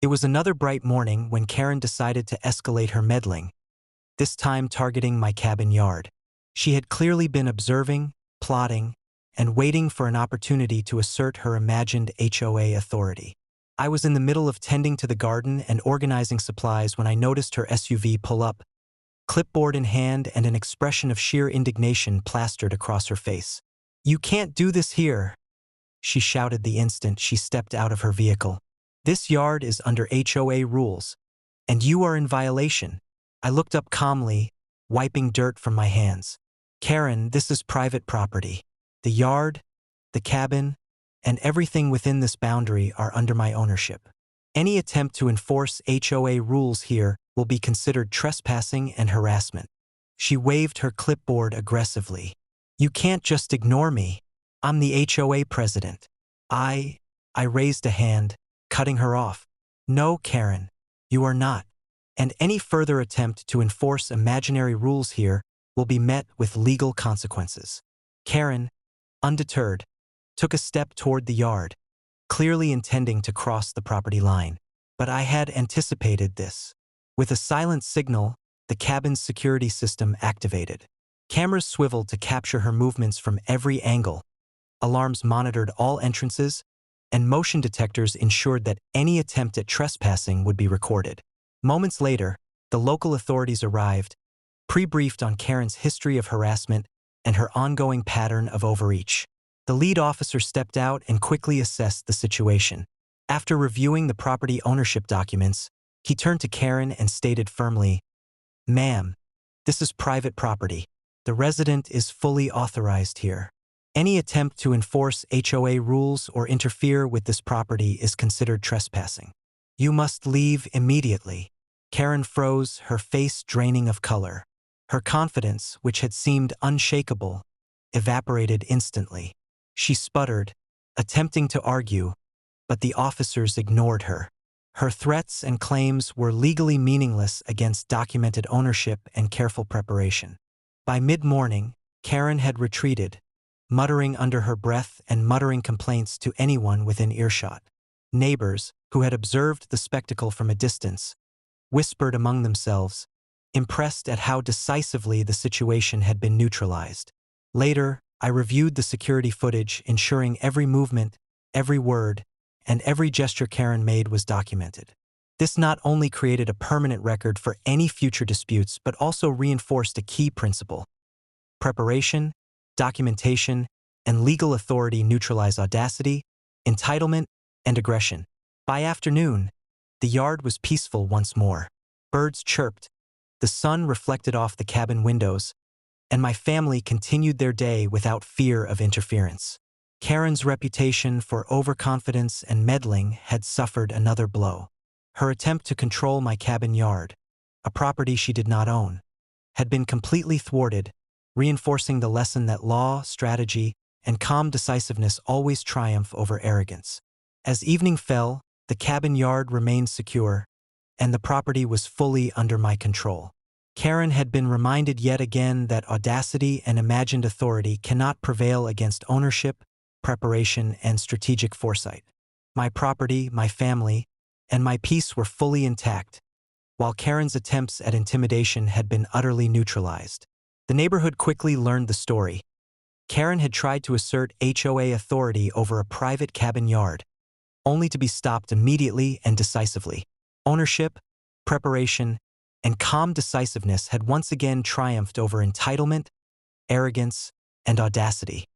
It was another bright morning when Karen decided to escalate her meddling, this time targeting my cabin yard. She had clearly been observing, plotting, and waiting for an opportunity to assert her imagined HOA authority. I was in the middle of tending to the garden and organizing supplies when I noticed her SUV pull up, clipboard in hand and an expression of sheer indignation plastered across her face. "You can't do this here," she shouted the instant she stepped out of her vehicle. "This yard is under HOA rules, and you are in violation." I looked up calmly, wiping dirt from my hands. "Karen, this is private property. The yard, the cabin, and everything within this boundary are under my ownership. Any attempt to enforce HOA rules here will be considered trespassing and harassment." She waved her clipboard aggressively. "You can't just ignore me. I'm the HOA president." I raised a hand, cutting her off. "No, Karen, you are not. And any further attempt to enforce imaginary rules here will be met with legal consequences." Karen, undeterred, took a step toward the yard, clearly intending to cross the property line. But I had anticipated this. With a silent signal, the cabin's security system activated. Cameras swiveled to capture her movements from every angle. Alarms monitored all entrances, and motion detectors ensured that any attempt at trespassing would be recorded. Moments later, the local authorities arrived, pre-briefed on Karen's history of harassment and her ongoing pattern of overreach. The lead officer stepped out and quickly assessed the situation. After reviewing the property ownership documents, he turned to Karen and stated firmly, "Ma'am, this is private property. The resident is fully authorized here. Any attempt to enforce HOA rules or interfere with this property is considered trespassing. You must leave immediately." Karen froze, her face draining of color. Her confidence, which had seemed unshakable, evaporated instantly. She sputtered, attempting to argue, but the officers ignored her. Her threats and claims were legally meaningless against documented ownership and careful preparation. By mid-morning, Karen had retreated, muttering under her breath and muttering complaints to anyone within earshot. Neighbors, who had observed the spectacle from a distance, whispered among themselves, impressed at how decisively the situation had been neutralized. Later, I reviewed the security footage, ensuring every movement, every word, and every gesture Karen made was documented. This not only created a permanent record for any future disputes, but also reinforced a key principle. Preparation, documentation, and legal authority neutralize audacity, entitlement, and aggression. By afternoon, the yard was peaceful once more. Birds chirped, the sun reflected off the cabin windows, and my family continued their day without fear of interference. Karen's reputation for overconfidence and meddling had suffered another blow. Her attempt to control my cabin yard, a property she did not own, had been completely thwarted, reinforcing the lesson that law, strategy, and calm decisiveness always triumph over arrogance. As evening fell, the cabin yard remained secure, and the property was fully under my control. Karen had been reminded yet again that audacity and imagined authority cannot prevail against ownership, preparation, and strategic foresight. My property, my family, and my peace were fully intact, while Karen's attempts at intimidation had been utterly neutralized. The neighborhood quickly learned the story. Karen had tried to assert HOA authority over a private cabin yard, only to be stopped immediately and decisively. Ownership, preparation, and calm decisiveness had once again triumphed over entitlement, arrogance, and audacity.